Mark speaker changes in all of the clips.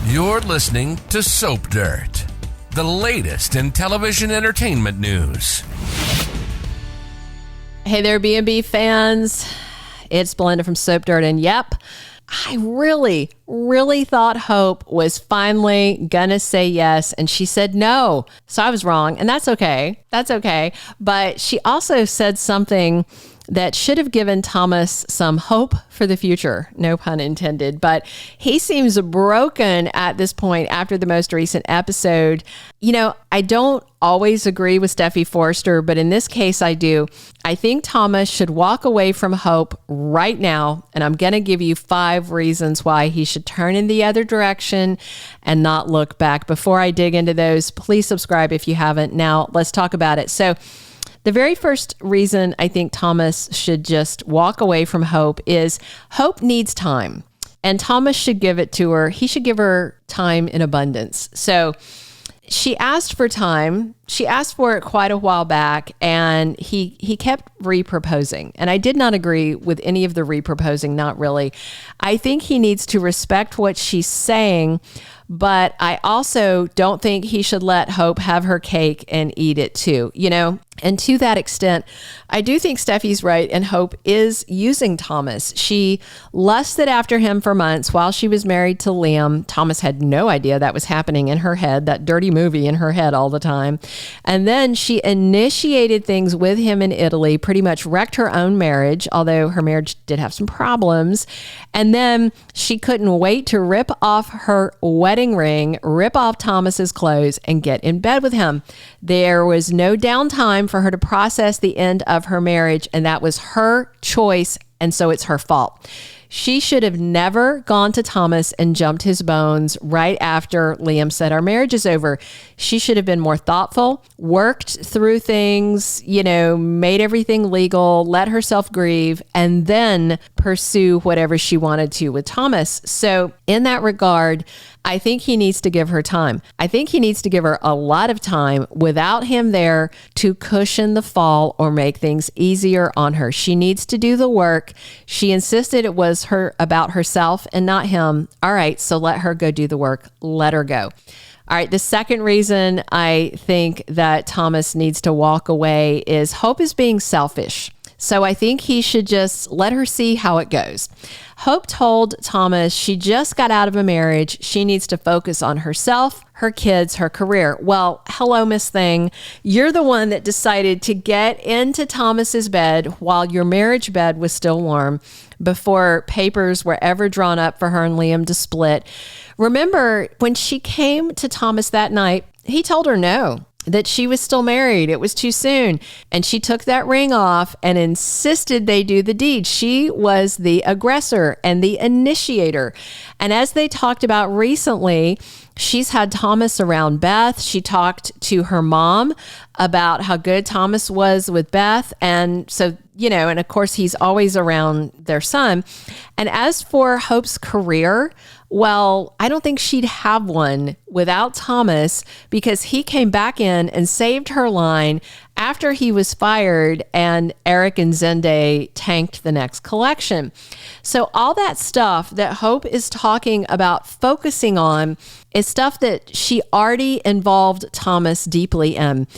Speaker 1: You're listening to Soap Dirt, the latest in television entertainment news.
Speaker 2: Hey there, B&B fans. It's Belinda from Soap Dirt, and yep, I really thought Hope was finally gonna say yes, and she said no. So I was wrong, and that's okay. That's okay. But she also said something that should have given Thomas some hope for the future, no pun intended. But he seems broken at this point after the most recent episode. You know, I don't always agree with Steffy Forrester, but in this case I do. I think Thomas should walk away from Hope right now, and I'm going to give you 5 reasons why he should turn in the other direction and not look back. Before I dig into those, please subscribe if you haven't. Now, let's talk about it. So, the very first reason I think Thomas should just walk away from Hope is Hope needs time, and Thomas should give it to her. He should give her time in abundance. So she asked for time. She asked for it quite a while back, and he kept reproposing. And I did not agree with any of the reproposing, not really. I think he needs to respect what she's saying, but I also don't think he should let Hope have her cake and eat it too, you know? And to that extent, I do think Steffy's right, and Hope is using Thomas. She lusted after him for months while she was married to Liam. Thomas had no idea that was happening in her head, that dirty movie in her head all the time. And then she initiated things with him in Italy, pretty much wrecked her own marriage, although her marriage did have some problems. And then she couldn't wait to rip off her wedding ring, rip off Thomas's clothes, and get in bed with him. There was no downtime for her to process the end of her marriage, and that was her choice, and so it's her fault. She should have never gone to Thomas and jumped his bones right after Liam said our marriage is over. She should have been more thoughtful, worked through things, you know, made everything legal, let herself grieve, and then pursue whatever she wanted to with Thomas. So in that regard, I think he needs to give her time. I think he needs to give her a lot of time without him there to cushion the fall or make things easier on her. She needs to do the work. She insisted it was her about herself and not him. All right, so let her go do the work. Let her go. All right, the second reason I think that Thomas needs to walk away is Hope is being selfish. So I think he should just let her see how it goes. Hope told Thomas she just got out of a marriage. She needs to focus on herself, her kids, her career. Well, hello, Miss Thing. You're the one that decided to get into Thomas's bed while your marriage bed was still warm before papers were ever drawn up for her and Liam to split. Remember, when she came to Thomas that night, he told her no, that she was still married. It was too soon. And she took that ring off and insisted they do the deed. She was the aggressor and the initiator. And as they talked about recently, she's had Thomas around Beth. She talked to her mom about how good Thomas was with Beth. And so, you know, and of course, he's always around their son. And as for Hope's career, well, I don't think she'd have one without Thomas, because he came back in and saved her line after he was fired and Eric and Zende tanked the next collection. So all that stuff that Hope is talking about focusing on is stuff that she already involved Thomas deeply in.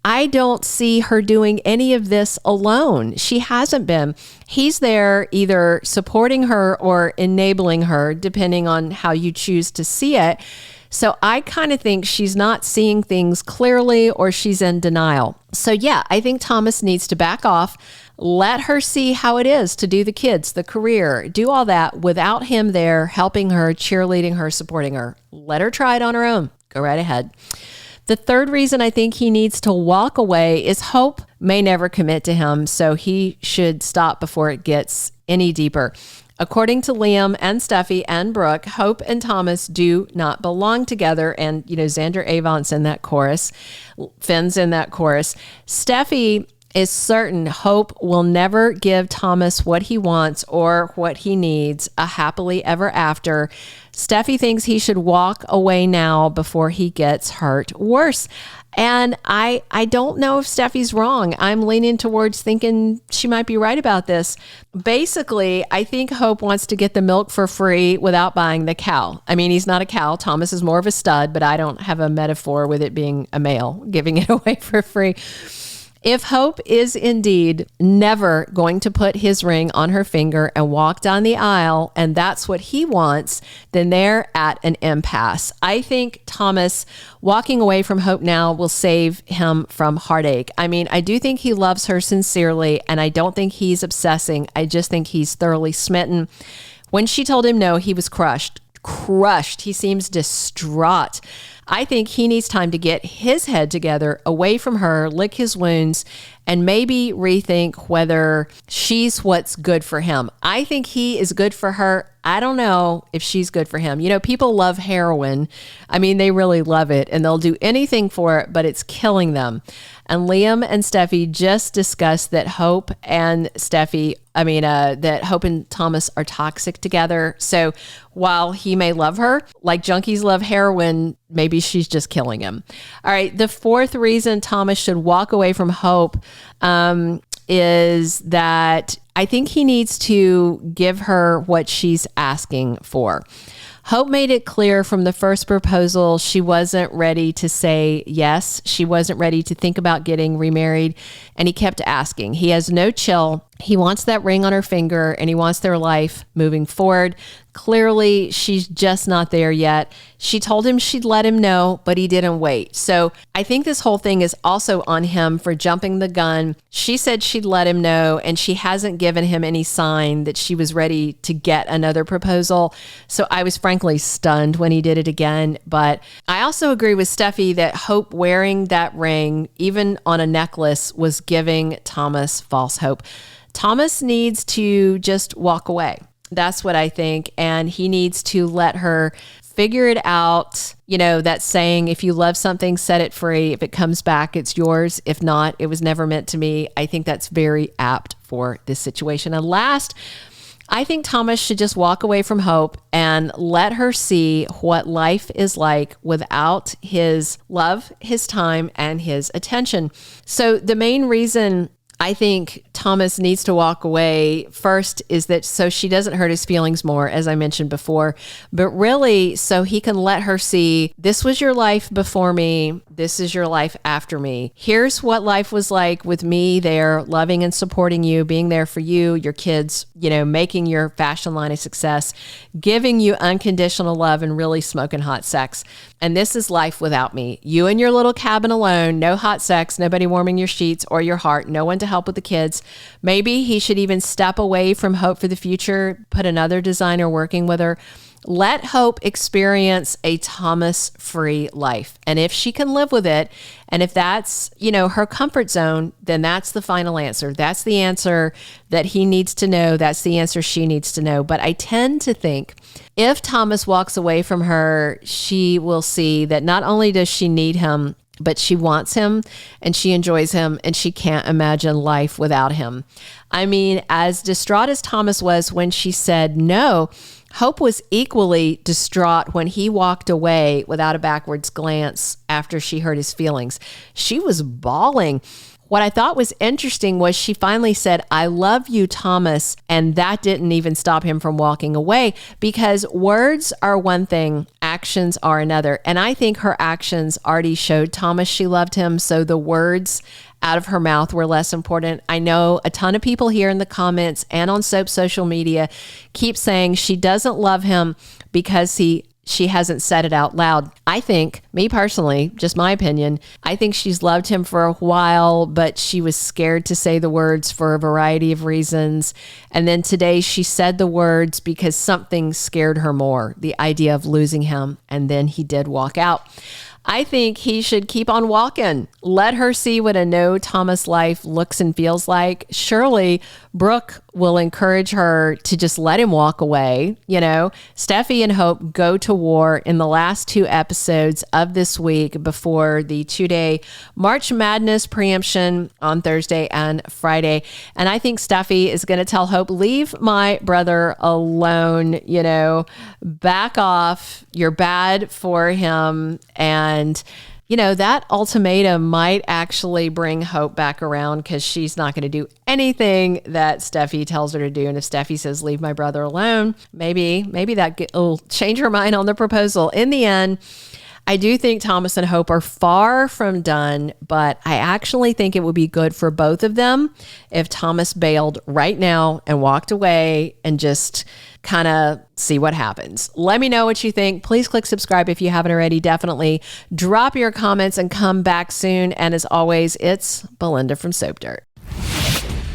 Speaker 2: I don't see her doing any of this alone. She hasn't been. He's there either supporting her or enabling her, depending on how you choose to see it. So I kind of think she's not seeing things clearly, or she's in denial. So yeah, I think Thomas needs to back off, let her see how it is to do the kids, the career, do all that without him there helping her, cheerleading her, supporting her. Let her try it on her own. Go right ahead. The third reason I think he needs to walk away is Hope may never commit to him, so he should stop before it gets any deeper. According to Liam and Steffy and Brooke, Hope and Thomas do not belong together. And, you know, Xander Avant's in that chorus. Finn's in that chorus. Steffy is certain Hope will never give Thomas what he wants or what he needs, a happily ever after. Steffy thinks he should walk away now before he gets hurt worse. And I don't know if Steffi's wrong. I'm leaning towards thinking she might be right about this. Basically, I think Hope wants to get the milk for free without buying the cow. I mean, he's not a cow. Thomas is more of a stud, but I don't have a metaphor with it being a male, giving it away for free. If Hope is indeed never going to put his ring on her finger and walk down the aisle, and that's what he wants, then they're at an impasse. I think Thomas walking away from Hope now will save him from heartache. I mean, I do think he loves her sincerely, and I don't think he's obsessing. I just think he's thoroughly smitten. When she told him no, he was crushed. He seems distraught. I think he needs time to get his head together, away from her, lick his wounds, and maybe rethink whether she's what's good for him. I think he is good for her. I don't know if she's good for him. You know, people love heroin. I mean, they really love it, and they'll do anything for it, but it's killing them. And Liam and Steffy just discussed that Hope and that Hope and Thomas are toxic together. So while he may love her, like junkies love heroin, maybe she's just killing him. All right. The fourth reason Thomas should walk away from Hope is that I think he needs to give her what she's asking for. Hope made it clear from the first proposal she wasn't ready to say yes. She wasn't ready to think about getting remarried, and he kept asking. He has no chill. He wants that ring on her finger, and he wants their life moving forward. Clearly, she's just not there yet. She told him she'd let him know, but he didn't wait. So I think this whole thing is also on him for jumping the gun. She said she'd let him know, and she hasn't given him any sign that she was ready to get another proposal. So I was frankly stunned when he did it again. But I also agree with Steffy that Hope wearing that ring, even on a necklace, was giving Thomas false hope. Thomas needs to just walk away. That's what I think. And he needs to let her figure it out. You know, that saying, if you love something, set it free. If it comes back, it's yours. If not, it was never meant to me. I think that's very apt for this situation. And last, I think Thomas should just walk away from Hope and let her see what life is like without his love, his time, and his attention. So the main reason I think Thomas needs to walk away first is that so she doesn't hurt his feelings more, as I mentioned before, but really so he can let her see, this was your life before me. This is your life after me. Here's what life was like with me there, loving and supporting you, being there for you, your kids, you know, making your fashion line a success, giving you unconditional love and really smoking hot sex. And this is life without me. You in your little cabin alone, no hot sex, nobody warming your sheets or your heart, no one to help with the kids. Maybe he should even step away from Hope for the future, put another designer working with her. Let Hope experience a Thomas-free life. And if she can live with it, and if that's, you know, her comfort zone, then that's the final answer. That's the answer that he needs to know. That's the answer she needs to know. But I tend to think if Thomas walks away from her, she will see that not only does she need him, but she wants him and she enjoys him and she can't imagine life without him. I mean, as distraught as Thomas was when she said no, Hope was equally distraught when he walked away without a backwards glance after she hurt his feelings. She was bawling. What I thought was interesting was she finally said, I love you, Thomas. And that didn't even stop him from walking away, because words are one thing, actions are another. And I think her actions already showed Thomas she loved him. So the words out of her mouth were less important. I know a ton of people here in the comments and on Soap social media keep saying she doesn't love him because she hasn't said it out loud. I think, me personally, just my opinion, I think she's loved him for a while, but she was scared to say the words for a variety of reasons. And then today she said the words because something scared her more, the idea of losing him. And then he did walk out. I think he should keep on walking. Let her see what a no Thomas life looks and feels like. Surely Brooke will encourage her to just let him walk away. You know, Steffy and Hope go to war in the last 2 episodes of this week before the 2-day March Madness preemption on Thursday and Friday. And I think Steffy is going to tell Hope, leave my brother alone, you know, back off. You're bad for him. And you know, that ultimatum might actually bring Hope back around because she's not going to do anything that Steffy tells her to do. And if Steffy says, leave my brother alone, maybe that will change her mind on the proposal. In the end, I do think Thomas and Hope are far from done, but I actually think it would be good for both of them if Thomas bailed right now and walked away and just kind of see what happens. Let me know what you think. Please click subscribe if you haven't already. Definitely drop your comments and come back soon. And as always, it's Belinda from Soap Dirt.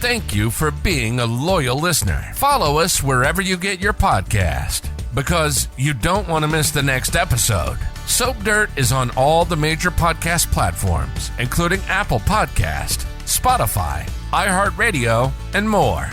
Speaker 1: Thank you for being a loyal listener. Follow us wherever you get your podcast, because you don't want to miss the next episode. Soap Dirt is on all the major podcast platforms, including Apple Podcast, Spotify, iHeartRadio, and more.